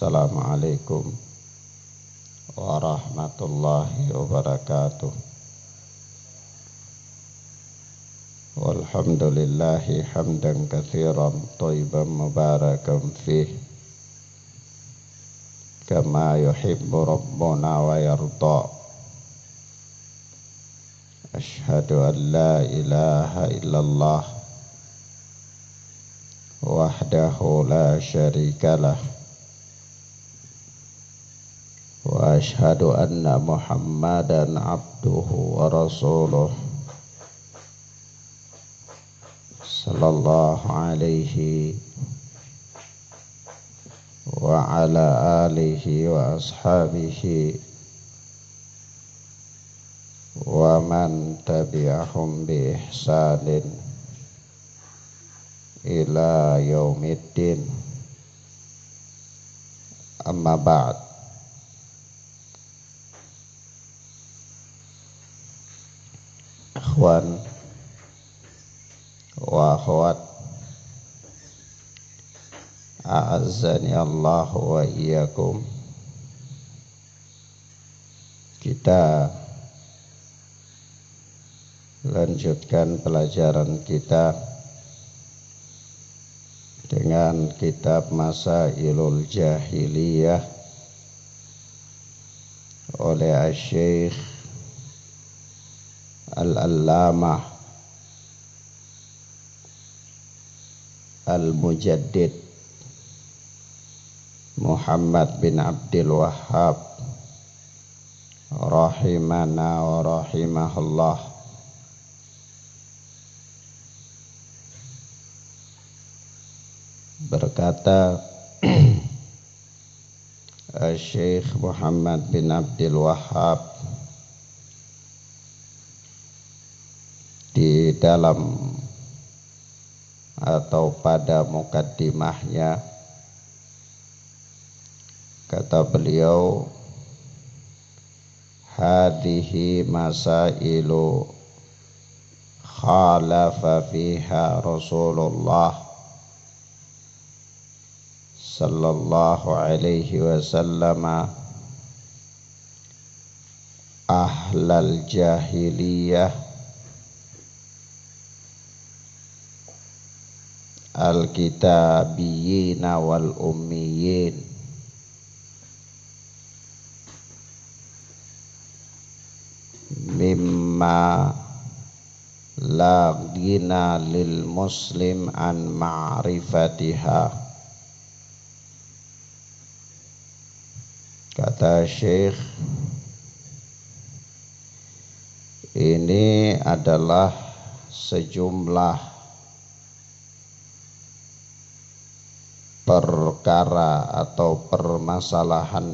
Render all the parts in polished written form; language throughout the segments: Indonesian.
Assalamualaikum warahmatullahi wabarakatuh. Walhamdulillahi hamdan katsiran thayyiban mubarakan fih kama yuhibbu rabbuna wa yarda. Ashhadu an la ilaha illallah wahdahu la syarikalah wa ashhadu anna Muhammadan abduhu wa rasuluh sallallahu alaihi wa ala alihi wa ashabihi wa man tabi'ahum bi ihsanin ila yaumiddin. Amma ba'd. Ikhwan wa akhwat, a'azzani Allah wa iyyakum. Kita lanjutkan pelajaran kita dengan kitab Masailul Jahiliyah oleh Asy-Syaikh Al-Allamah Al-Mujaddid Muhammad bin Abdul Wahhab rahimana wa rahimahullah. Berkata Syekh Muhammad bin Abdul Wahhab di dalam atau pada mukaddimahnya, kata beliau, hadhihi masailu khalafa fiha Rasulullah sallallahu alaihi wasallam ahlal jahiliyah al-kitabiyyin wal ummiyyin mimma la ghina lil muslim an ma'rifatiha. Kata Syekh, ini adalah sejumlah perkara atau permasalahan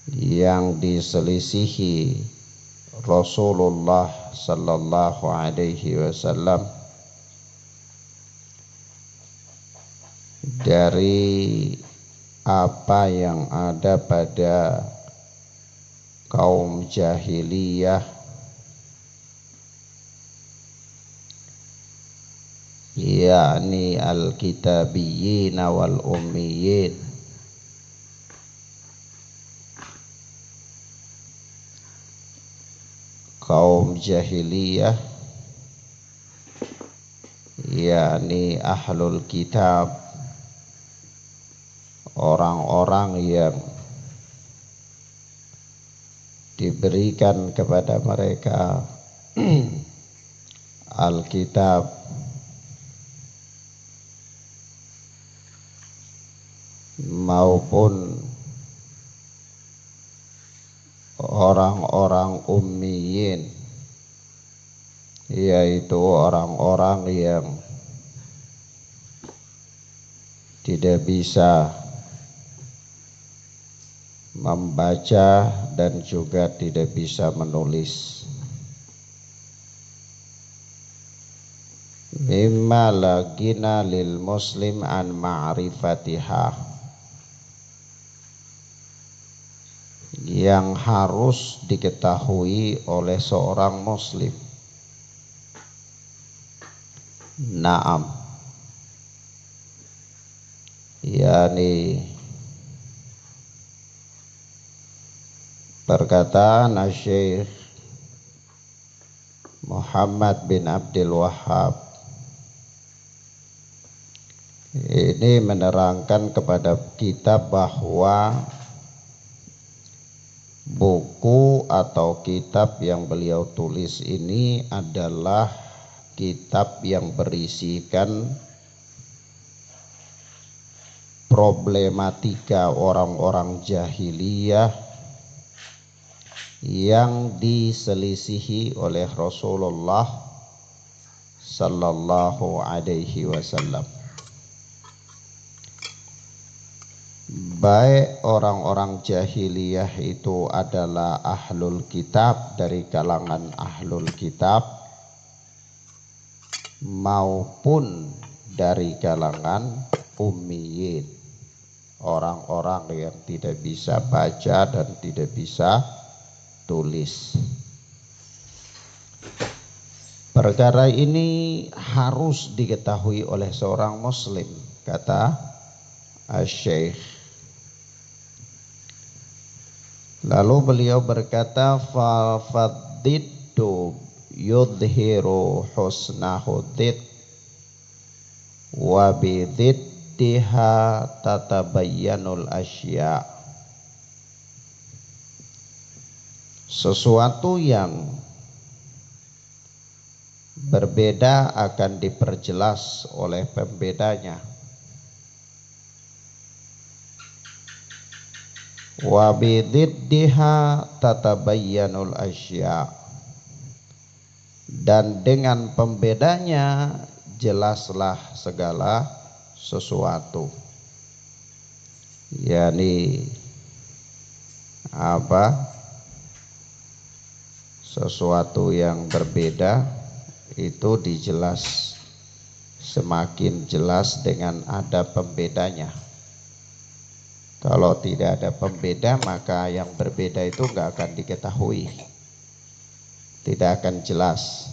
yang diselisihi Rasulullah sallallahu alaihi wasallam dari apa yang ada pada kaum jahiliyah, yakni al-kitabiyyin wal ummiyyin, kaum jahiliyah yakni ahlul kitab, orang-orang yang diberikan kepada mereka Alkitab maupun orang-orang ummiyin, yaitu orang-orang yang tidak bisa membaca dan juga tidak bisa menulis. Mimma lagina lil muslim an ma'rifatiha, yang harus diketahui oleh seorang muslim. Naam, yakni perkataan Syekh Muhammad bin Abdul Wahhab ini menerangkan kepada kita bahwa buku atau kitab yang beliau tulis ini adalah kitab yang berisikan problematika orang-orang jahiliyah yang diselisihi oleh Rasulullah sallallahu alaihi wasallam. Baik orang-orang jahiliyah itu adalah ahlul kitab, dari kalangan ahlul kitab, maupun dari kalangan ummiyin, orang-orang yang tidak bisa baca dan tidak bisa tulis. Perkara ini harus diketahui oleh seorang muslim, kata Syekh. Lalu beliau berkata, fadiddu yudhiru husnahudid wa bididdiha tatabayyanul asya. Sesuatu yang berbeda akan diperjelas oleh pembedanya. Wa bididdiha tatabayyanul asya, dan dengan pembedanya jelaslah segala sesuatu. Yani apa? Sesuatu yang berbeda itu dijelas, semakin jelas dengan ada pembedanya. Kalau tidak ada pembeda, maka yang berbeda itu enggak akan diketahui, tidak akan jelas.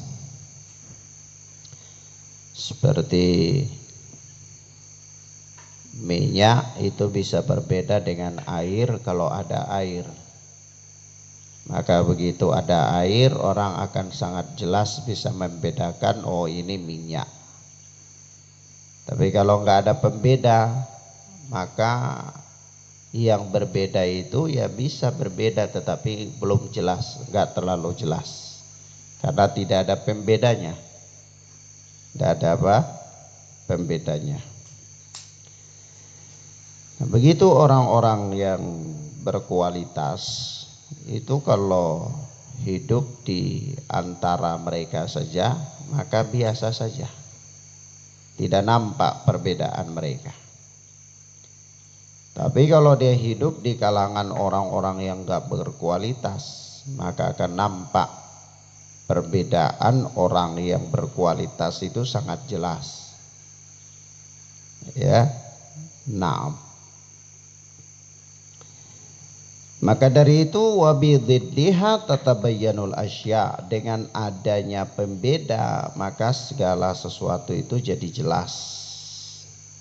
Seperti minyak itu bisa berbeda dengan air kalau ada air. Maka begitu ada air, orang akan sangat jelas bisa membedakan, oh ini minyak. Tapi kalau enggak ada pembeda, maka yang berbeda itu ya bisa berbeda tetapi belum jelas, enggak terlalu jelas, karena tidak ada pembedanya. Tidak ada apa? Pembedanya. Nah, begitu orang-orang yang berkualitas itu kalau hidup di antara mereka saja maka biasa saja, tidak nampak perbedaan mereka. Tapi kalau dia hidup di kalangan orang-orang yang enggak berkualitas, maka akan nampak perbedaan. Orang yang berkualitas itu sangat jelas. Ya. Nah. Maka dari itu wa bididdiha tatabayyanul asya, dengan adanya pembeda maka segala sesuatu itu jadi jelas.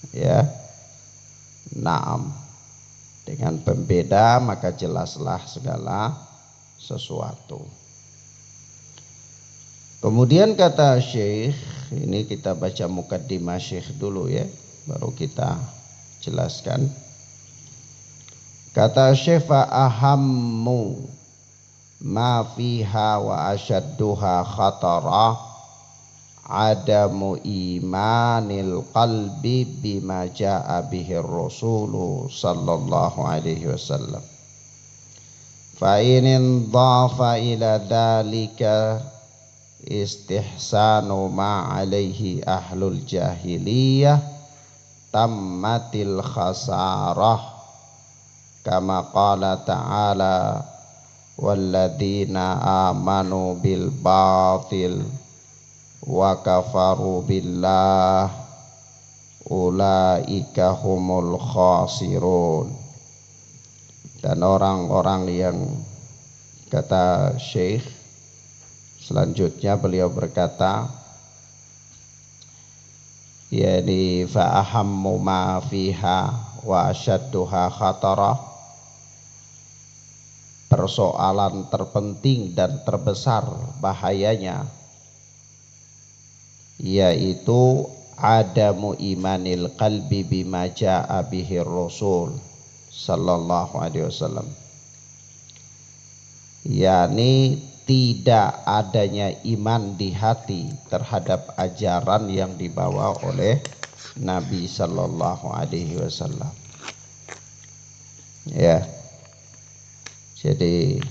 Ya. Naam. Dengan pembeda maka jelaslah segala sesuatu. Kemudian kata Syekh, ini kita baca mukaddimah Syekh dulu ya, baru kita jelaskan. Kata Syekh, fa ahammu ma fiha wa asyadduha khatara adamu imanil qalbi bima jaa bihi rasulu sallallahu alaihi wasallam. Fa in dhafa ila dhalika istihsanu ma alaihi ahlul jahiliyah tammatil khasarah, kama qala ta'ala walladzina amanu bil batil wa kafaru billah ulaika humul khasirun. Dan orang-orang yang, kata Syekh selanjutnya beliau berkata, yani fa ahammu ma fiha, wa asyadduha khatara, persoalan terpenting dan terbesar bahayanya, yaitu adamu imanil qalbi bima jaa bihi Rasul sallallahu alaihi wasallam, yakni tidak adanya iman di hati terhadap ajaran yang dibawa oleh Nabi sallallahu alaihi wasallam. Ya. Jadi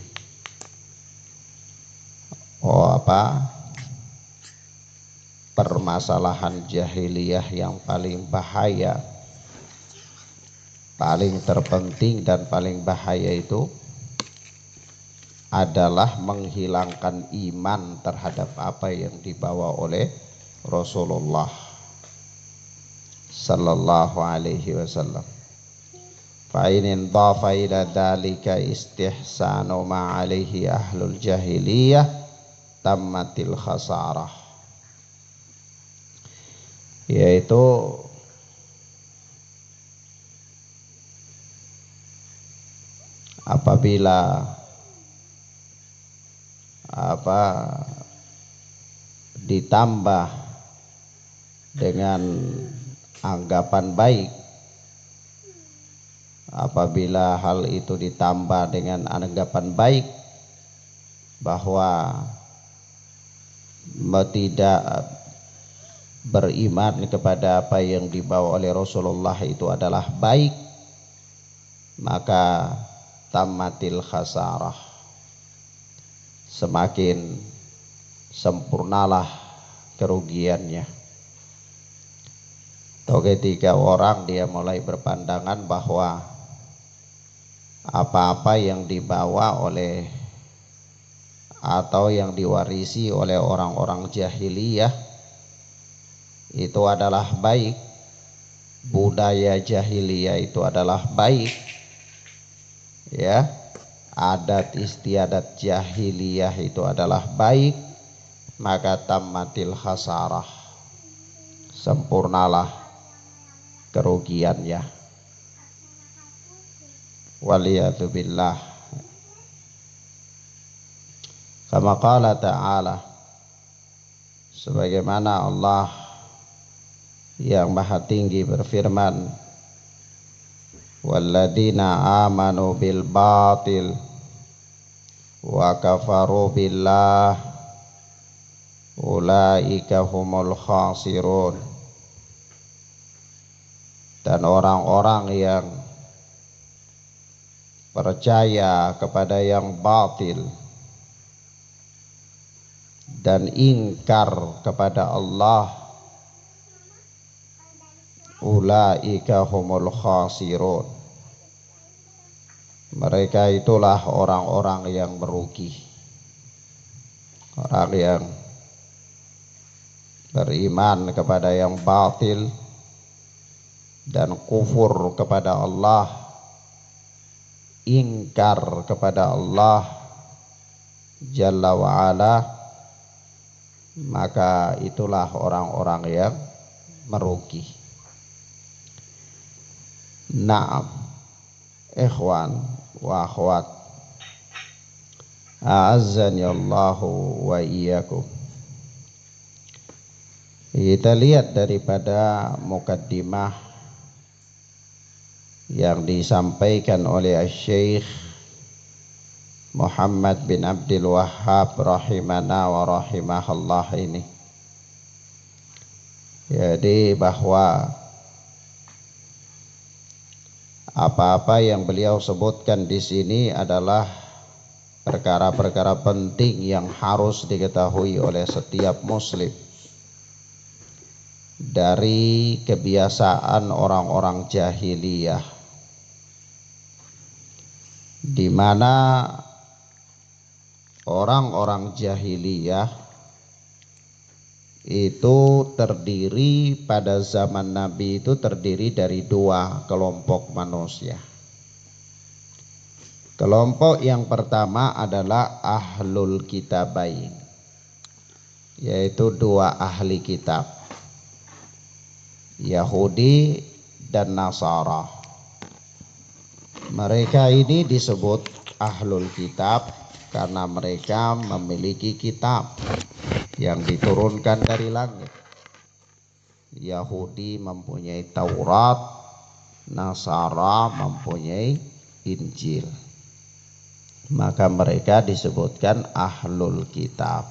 permasalahan jahiliyah yang paling bahaya, paling terpenting dan paling bahaya itu adalah menghilangkan iman terhadap apa yang dibawa oleh Rasulullah sallallahu alaihi wasallam. Fa in dhafa ila dzalika istihsanu ma alaihi ahlul jahiliyah tammatil khasarah, yaitu apabila ditambah dengan anggapan baik, apabila hal itu ditambah dengan anggapan baik bahwa tidak beriman kepada apa yang dibawa oleh Rasulullah itu adalah baik, maka tamatil khasarah, semakin sempurnalah kerugiannya. Atau ketika orang dia mulai berpandangan bahwa apa-apa yang dibawa oleh atau yang diwarisi oleh orang-orang jahiliyah itu adalah baik, budaya jahiliyah itu adalah baik, ya, adat istiadat jahiliyah itu adalah baik, maka tammatil khasarah, sempurnalah kerugiannya. Waliyadu billah. Kama qala ta'ala, sebagaimana Allah yang maha tinggi berfirman, walladzina amanu bil batil wa kafaru billah ulaika humul khasirun. Dan orang-orang yang percaya kepada yang batil dan ingkar kepada Allah, ulaika humul khasirun, mereka itulah orang-orang yang merugi, orang yang beriman kepada yang batil dan kufur kepada Allah, ingkar kepada Allah Jalla wa'ala, maka itulah orang-orang yang merugi. Naam, ikhwan wa akhwat, a'azzani Allahu wa iyyakum. Kita lihat daripada mukaddimah yang disampaikan oleh Syekh Muhammad bin Abdul Wahhab rahimana wa rahimahallah ini, jadi bahwa apa-apa yang beliau sebutkan di sini adalah perkara-perkara penting yang harus diketahui oleh setiap muslim dari kebiasaan orang-orang jahiliyah, di mana orang-orang jahiliyah itu terdiri pada zaman Nabi itu terdiri dari dua kelompok manusia. Kelompok yang pertama adalah ahlul kitabain, yaitu dua ahli kitab, Yahudi dan Nasara. Mereka ini disebut ahlul kitab karena mereka memiliki kitab yang diturunkan dari langit. Yahudi mempunyai Taurat, Nasara mempunyai Injil. Maka mereka disebutkan ahlul kitab.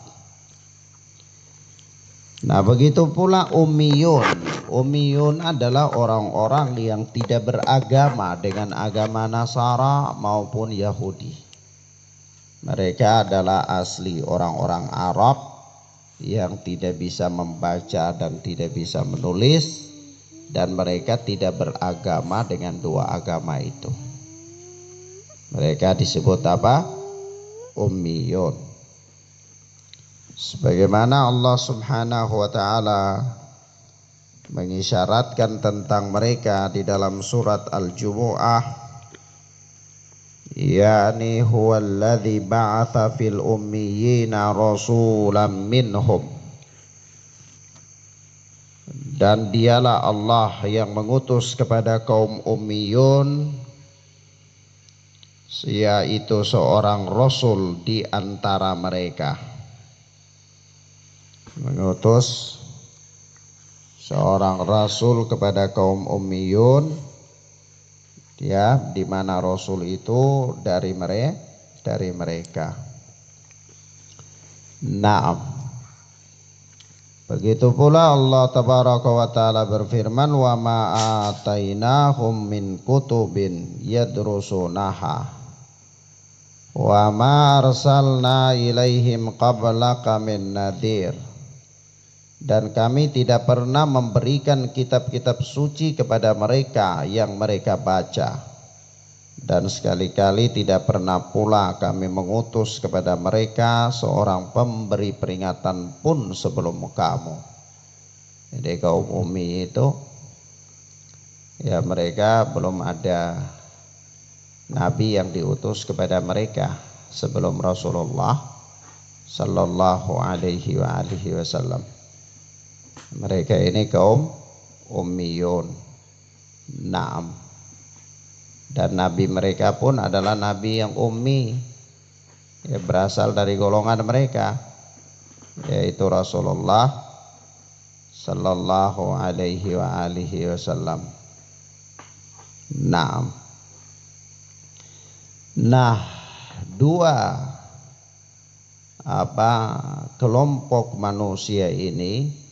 Nah, begitu pula ummiyun. Ummiyun adalah orang-orang yang tidak beragama dengan agama Nasara maupun Yahudi. Mereka adalah asli orang-orang Arab yang tidak bisa membaca dan tidak bisa menulis, dan mereka tidak beragama dengan dua agama itu. Mereka disebut apa? Ummiyun. Sebagaimana Allah Subhanahu wa taala mengisyaratkan tentang mereka di dalam surat Al-Jumu'ah, yakni huwallazi ba'atsa fil ummiyina rasulan minhum, dan dialah Allah yang mengutus kepada kaum ummiyun yaitu seorang rasul di antara mereka. Mengutus seorang rasul kepada kaum ummiyun, ya, di mana rasul itu dari mereka. Naam. Begitu pula Allah tabaraka wa taala berfirman, wa ma atainahum min kutubin yadrusunaha wa ma arsalna ilaihim qablaka min nadhir. Dan kami tidak pernah memberikan kitab-kitab suci kepada mereka yang mereka baca, dan sekali-kali tidak pernah pula kami mengutus kepada mereka seorang pemberi peringatan pun sebelum kamu. Jadi kaum ummi itu, ya, mereka belum ada nabi yang diutus kepada mereka sebelum Rasulullah sallallahu alaihi wa alihi wasallam. Mereka ini kaum ummiyun. Naam. Dan nabi mereka pun adalah nabi yang ummi, ya, berasal dari golongan mereka, yaitu Rasulullah sallallahu alaihi wa alihi wasallam. Naam. Nah, dua kelompok manusia ini,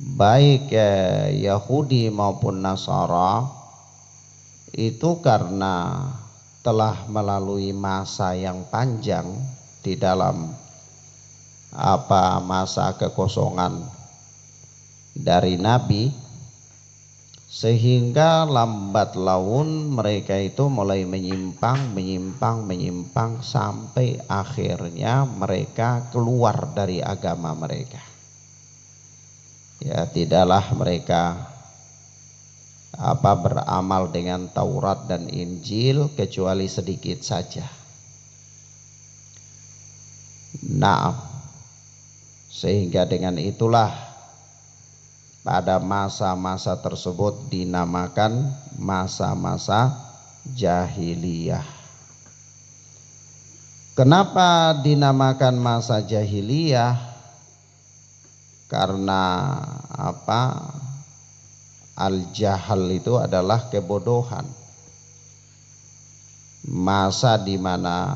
baik Yahudi maupun Nasara, itu karena telah melalui masa yang panjang di dalam masa kekosongan dari Nabi, sehingga lambat laun mereka itu mulai menyimpang sampai akhirnya mereka keluar dari agama mereka. Ya, tidaklah mereka beramal dengan Taurat dan Injil kecuali sedikit saja. Nah, sehingga dengan itulah pada masa-masa tersebut dinamakan masa-masa jahiliyah. Kenapa dinamakan masa jahiliyah? Karena al-jahal itu adalah kebodohan. Masa di mana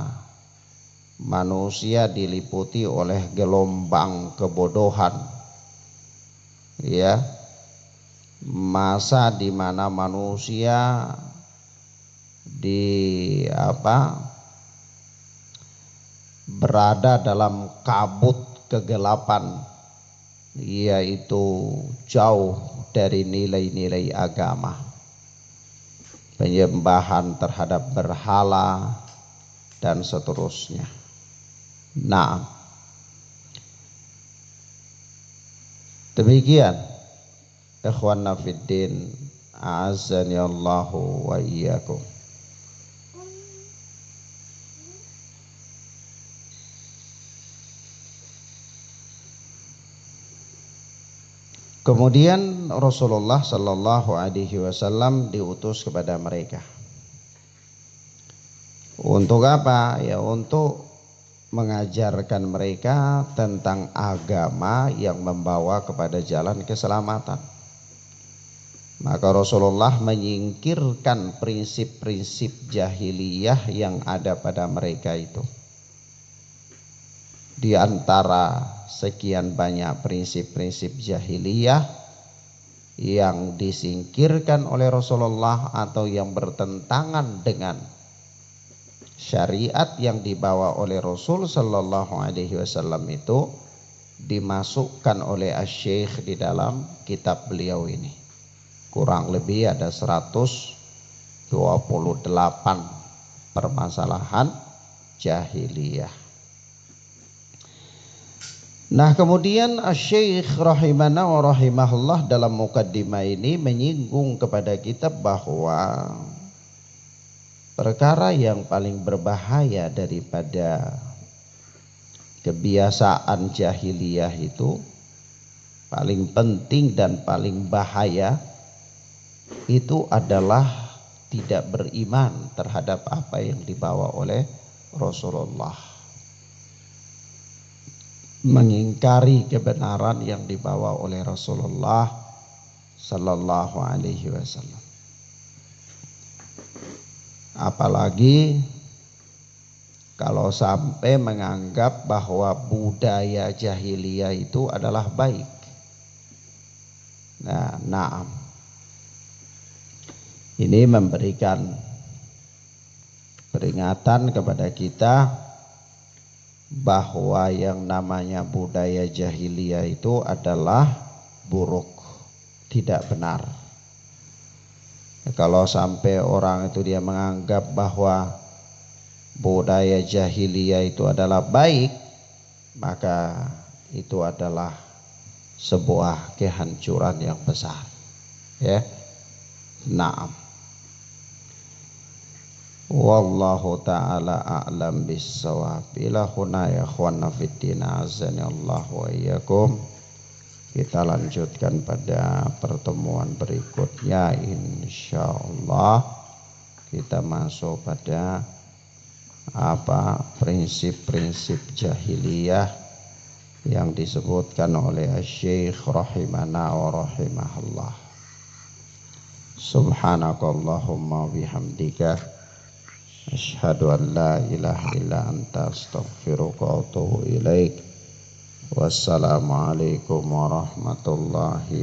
manusia diliputi oleh gelombang kebodohan, ya. Masa di mana manusia berada dalam kabut kegelapan, yaitu jauh dari nilai-nilai agama, penyembahan terhadap berhala dan seterusnya. Nah, demikian ikhwanna fiddin, a'azzani Allahu wa iyyakum. Kemudian Rasulullah sallallahu alaihi wasallam diutus kepada mereka. Untuk apa? Ya untuk mengajarkan mereka tentang agama yang membawa kepada jalan keselamatan. Maka Rasulullah menyingkirkan prinsip-prinsip jahiliyah yang ada pada mereka itu. Di antara sekian banyak prinsip-prinsip jahiliyah yang disingkirkan oleh Rasulullah atau yang bertentangan dengan syariat yang dibawa oleh Rasul Sallallahu Alaihi Wasallam itu dimasukkan oleh Asy-Syaikh di dalam kitab beliau ini. Kurang lebih ada 128 permasalahan jahiliyah. Nah, kemudian Asy-Syaikh rahimana wa rahimahullah dalam mukaddimah ini menyinggung kepada kita bahwa perkara yang paling berbahaya daripada kebiasaan jahiliyah itu, paling penting dan paling bahaya itu adalah tidak beriman terhadap apa yang dibawa oleh Rasulullah, mengingkari kebenaran yang dibawa oleh Rasulullah Sallallahu Alaihi Wasallam. Apalagi kalau sampai menganggap bahwa budaya jahiliyah itu adalah baik. Nah, ini memberikan peringatan kepada kita bahwa yang namanya budaya jahiliyah itu adalah buruk, tidak benar. Kalau sampai orang itu dia menganggap bahwa budaya jahiliyah itu adalah baik, maka itu adalah sebuah kehancuran yang besar. Ya. Naam. Wallahu ta'ala a'lam bis-shawab. Ila huna ya ikhwana fiddin azani Allah wa iyyakum. Kita lanjutkan pada pertemuan berikutnya insyaallah. Kita masuk pada prinsip-prinsip jahiliyah yang disebutkan oleh Asy-Syaikh rahimana wa rahimahullah. Subhanakallahumma bihamdika asyhadu an la ilaha illa anta astaghfiruka wa atubu ilaik. Wassalamualaikum warahmatullahi